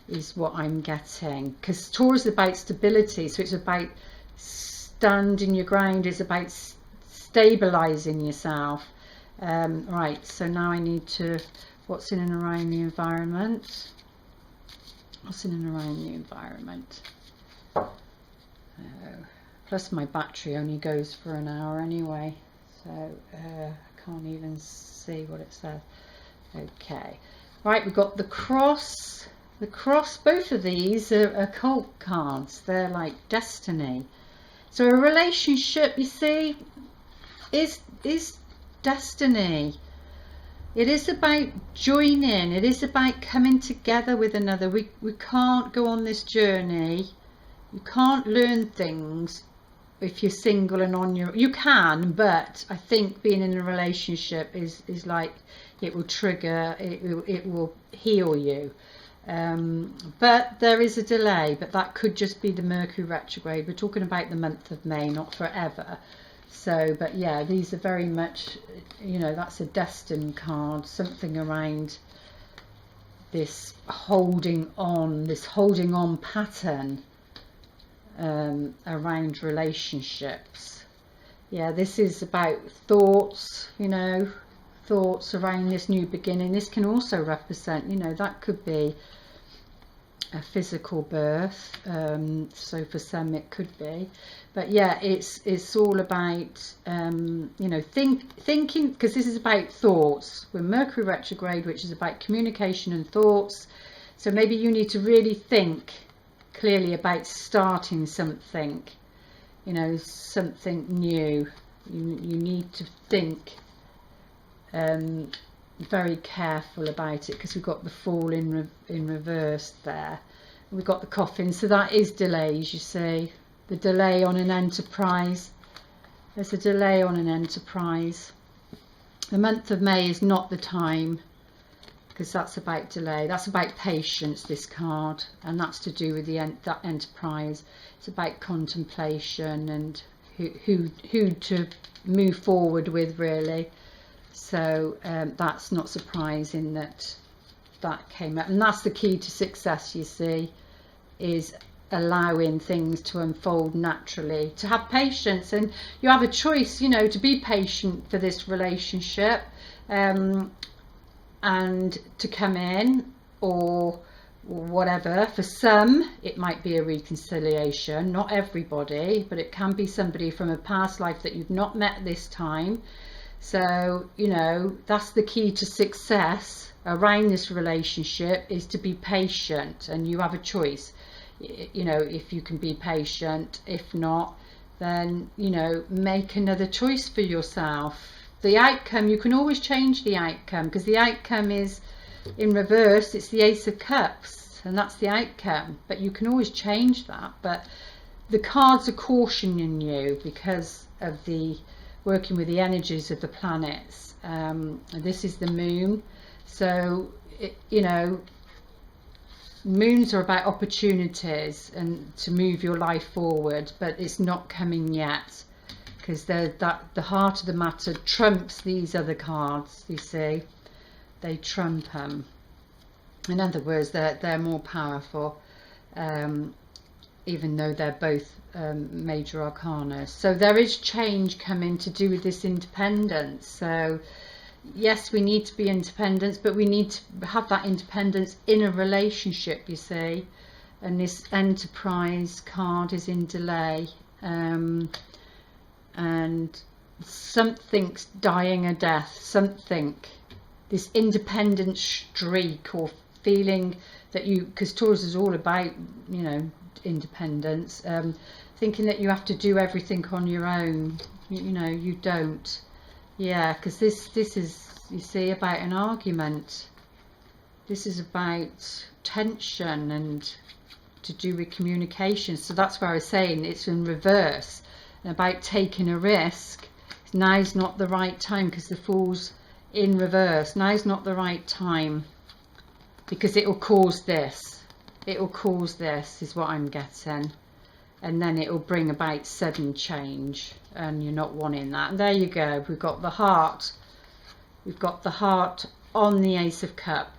is what I'm getting, because Taurus is about stability, so it's about standing your ground, is about stabilizing yourself. Right, so now I need to, what's in and around the environment? What's in and around the environment? Plus my battery only goes for an hour anyway, so I can't even see what it says. Okay, right, we've got the cross. The cross, both of these are occult cards. They're like destiny. So a relationship, you see, is destiny. It is about joining. It is about coming together with another. We can't go on this journey. You can't learn things if you're single and on your... You can, but I think being in a relationship is like, it will trigger, it will heal you. But there is a delay, but that could just be the Mercury retrograde. We're talking about the month of May, not forever. So, but yeah, these are very much, you know, that's a destined card, something around this holding on pattern around relationships. Yeah, this is about thoughts, you know, thoughts around this new beginning. This can also represent, you know, that could be a physical birth, so for some it could be, but yeah, it's all about you know, thinking, because this is about thoughts. We're Mercury retrograde, which is about communication and thoughts, so maybe you need to really think clearly about starting something, you know, something new. You need to think very careful about it, because we've got the Fool in reverse there. We've got the Coffin, so that is delays, you see. The delay on an enterprise. There's a delay on an enterprise. The month of May is not the time, because that's about delay. That's about patience, this card, and that's to do with that enterprise. It's about contemplation and who to move forward with, really. So that's not surprising that came up, and that's the key to success, you see, is allowing things to unfold naturally, to have patience. And you have a choice, you know, to be patient for this relationship and to come in, or whatever. For some it might be a reconciliation, not everybody, but it can be somebody from a past life that you've not met this time. So, you know, that's the key to success around this relationship, is to be patient, and you have a choice, you know, if you can be patient. If not, then, you know, make another choice for yourself. The outcome, you can always change the outcome, because the outcome is in reverse. It's the Ace of Cups, and that's the outcome, but you can always change that. But the cards are cautioning you because of the working with the energies of the planets. This is the moon, so you know, moons are about opportunities and to move your life forward, but it's not coming yet, because the heart of the matter trumps these other cards, you see. They trump them. In other words, they're more powerful, even though they're both major arcana. So there is change coming to do with this independence. So yes, we need to be independent, but we need to have that independence in a relationship, you see. And this enterprise card is in delay, and something's dying a death, something, this independent streak, or feeling that you, because Taurus is all about, you know, independence, thinking that you have to do everything on your own. You know, you don't. Yeah, because this is, you see, about an argument. This is about tension and to do with communication. So that's where I was saying it's in reverse, about taking a risk. Now's not the right time, because the Fool's in reverse. Now's not the right time, because it will cause this. It will cause this, is what I'm getting. And then it will bring about sudden change, and you're not wanting that. And there you go. We've got the heart. We've got the heart on the Ace of Cups.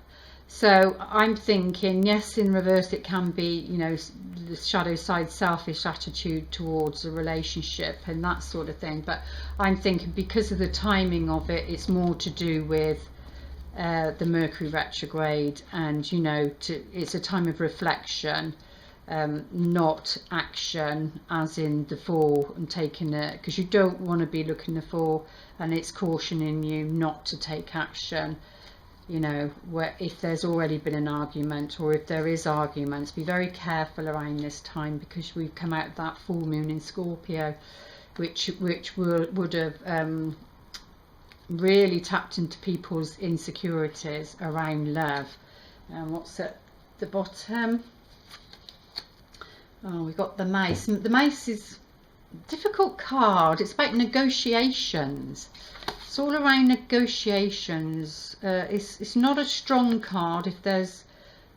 So I'm thinking, yes, in reverse it can be, you know, the shadow side, selfish attitude towards a relationship and that sort of thing. But I'm thinking, because of the timing of it, it's more to do with the Mercury retrograde, and you know, it's a time of reflection, not action as in the fall and taking it, because you don't want to be looking the fall, and it's cautioning you not to take action. You know, where if there's already been an argument, or if there is arguments, be very careful around this time, because we've come out of that full moon in Scorpio, which would have really tapped into people's insecurities around love. And what's at the bottom? Oh, we got the Mace. The Mace is a difficult card. It's about negotiations. It's all around negotiations. It's not a strong card if there's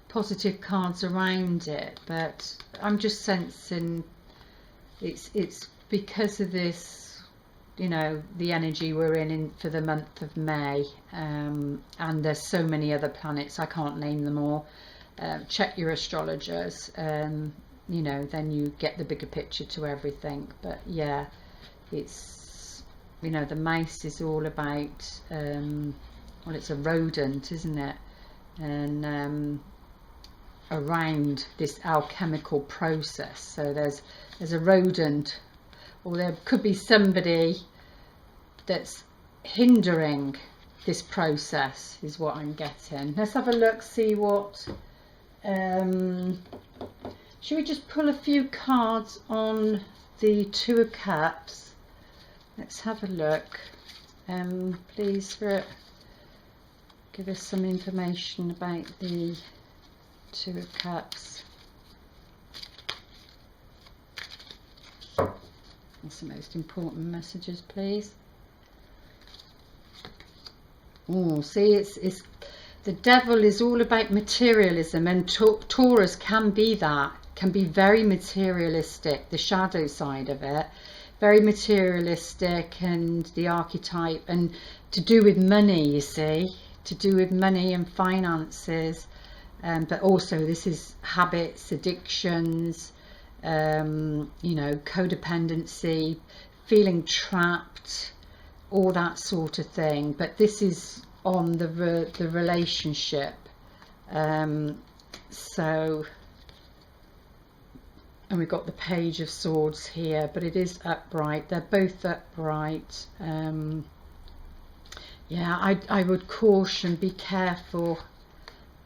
positive cards around it, but I'm just sensing it's because of this, you know, the energy we're in for the month of May, and there's so many other planets, I can't name them all. Check your astrologers, you know, then you get the bigger picture to everything. But yeah, it's, you know, the Mace is all about, well, it's a rodent, isn't it? And around this alchemical process. So there's a rodent, or there could be somebody that's hindering this process, is what I'm getting. Let's have a look, see what, should we just pull a few cards on the Two of Cups? Let's have a look. Please, Spirit, give us some information about the Two of Cups. What's the most important messages, please? Oh, see, it's the Devil is all about materialism, and Taurus can be that, can be very materialistic, the shadow side of it, very materialistic, and the archetype, and to do with money, you see, to do with money and finances, but also this is habits, addictions, you know, codependency, feeling trapped, all that sort of thing. But this is on the relationship. So, and we've got the Page of Swords here, but it is upright. They're both upright. Yeah, I would caution, be careful,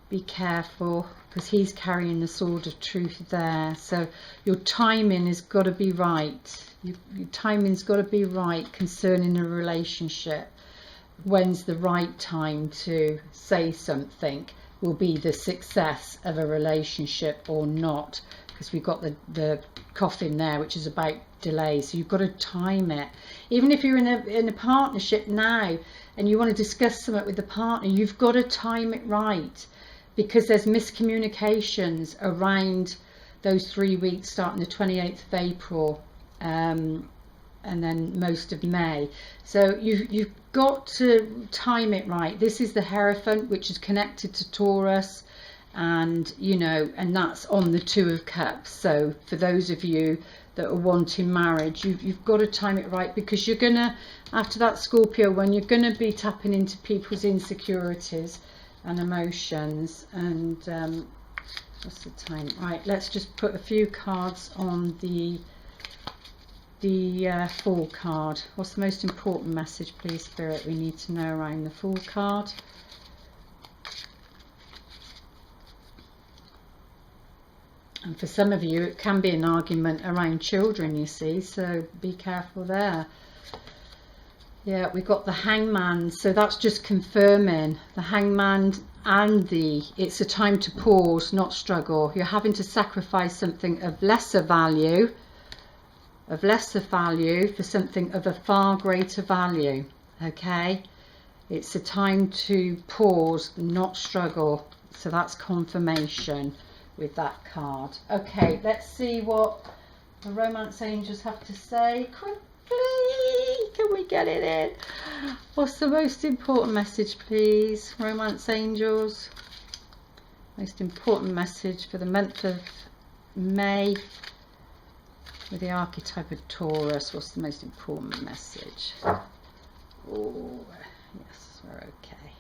because he's carrying the Sword of Truth there. So your timing has got to be right. Your timing's got to be right concerning a relationship. When's the right time to say something will be the success of a relationship or not, because we've got the coffin there, which is about delay. So you've got to time it. Even if you're in a partnership now and you want to discuss something with the partner, you've got to time it right, because there's miscommunications around those 3 weeks starting the 28th of April, and then most of May. So you've got to time it right. This is the Hierophant, which is connected to Taurus, and you know, and that's on the Two of Cups. So for those of you that are wanting marriage, you've got to time it right, because you're gonna, after that Scorpio, when you're gonna be tapping into people's insecurities and emotions. And what's the time? Right, let's just put a few cards on the Fool card. What's the most important message, please, Spirit, we need to know around the Fool card? And for some of you, it can be an argument around children, you see, so be careful there. Yeah, we've got the Hangman, so that's just confirming the Hangman, and it's a time to pause, not struggle. You're having to sacrifice something of lesser value for something of a far greater value. Okay, it's a time to pause, not struggle. So that's confirmation with that card. Okay, let's see what the Romance Angels have to say quickly. Can we get it in? What's the most important message, please, Romance Angels? Most important message for the month of May with the archetype of Taurus. What's the most important message? Oh, yes, we're okay.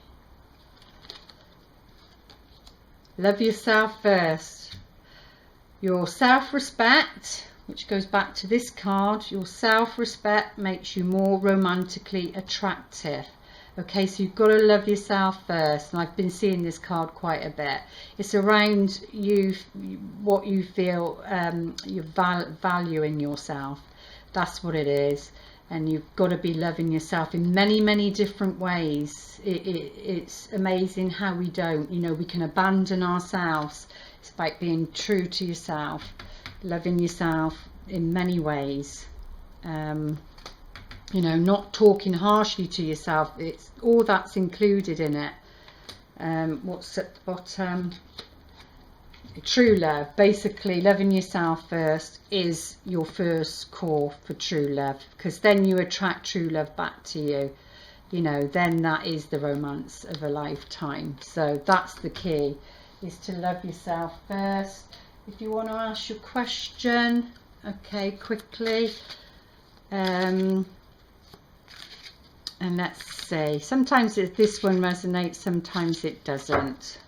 Love yourself first. Your self-respect, which goes back to this card, your self-respect makes you more romantically attractive. Okay, so you've got to love yourself first, and I've been seeing this card quite a bit. It's around you, what you feel, your value in yourself. That's what it is. And you've got to be loving yourself in many, many different ways. It's amazing how we don't. You know, we can abandon ourselves. It's about being true to yourself, loving yourself in many ways. You know, not talking harshly to yourself. It's all that's included in it. What's at the bottom? True love. Basically, loving yourself first is your first call for true love, because then you attract true love back to you. You know, then that is the romance of a lifetime. So that's the key, is to love yourself first. If you want to ask your question, okay, quickly. And let's see, sometimes this one resonates, sometimes it doesn't.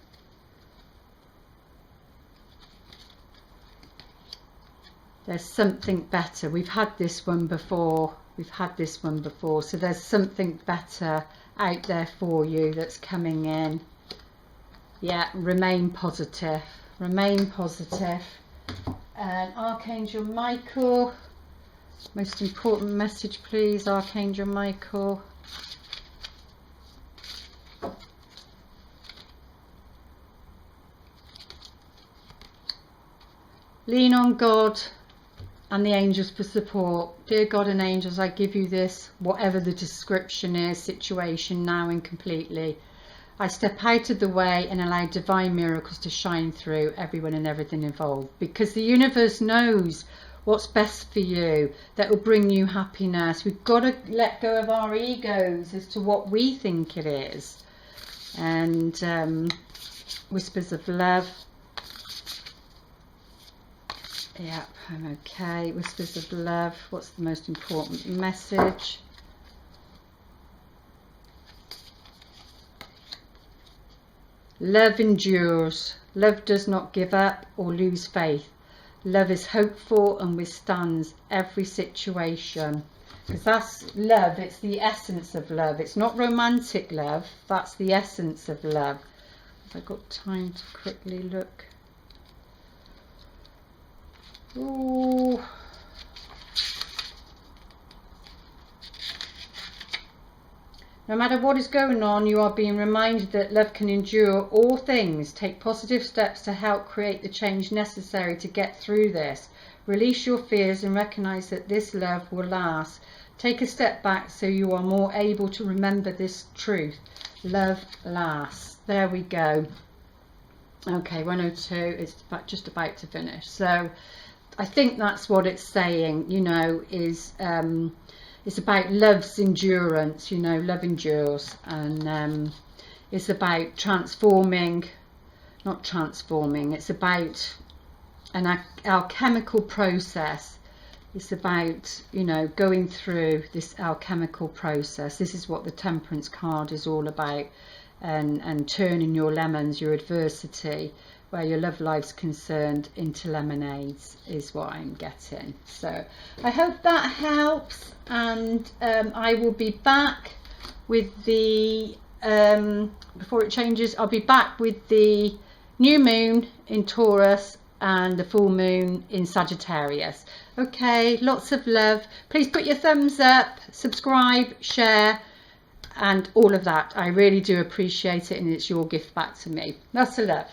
There's something better. We've had this one before. So there's something better out there for you that's coming in. Yeah, remain positive. Remain positive. And Archangel Michael, most important message, please, Archangel Michael. Lean on God and the angels for support. Dear God and angels, I give you this, whatever the description is, situation now and completely. I step out of the way and allow divine miracles to shine through everyone and everything involved, because the universe knows what's best for you, that will bring you happiness. We've got to let go of our egos as to what we think it is. And whispers of love. Yeah, I'm okay. Whispers of love. What's the most important message? Love endures. Love does not give up or lose faith. Love is hopeful and withstands every situation. Because that's love. It's the essence of love. It's not romantic love. That's the essence of love. Have I got time to quickly look? Ooh. No matter what is going on, you are being reminded that love can endure all things. Take positive steps to help create the change necessary to get through this. Release your fears and recognize that this love will last. Take a step back so you are more able to remember this truth. Love lasts. There we go. Okay, 102. It's just about to finish. So I think that's what it's saying, you know, is it's about love's endurance, you know, love endures, and it's about transforming, not transforming, it's about an alchemical process. It's about, you know, going through this alchemical process. This is what the Temperance card is all about, and turning your lemons, your adversity, where your love life's concerned, into lemonades is what I'm getting. So I hope that helps, and I will be back with the before it changes, I'll be back with the new moon in Taurus and the full moon in Sagittarius. Okay, lots of love. Please put your thumbs up, subscribe, share, and all of that. I really do appreciate it, and it's your gift back to me. Lots of love.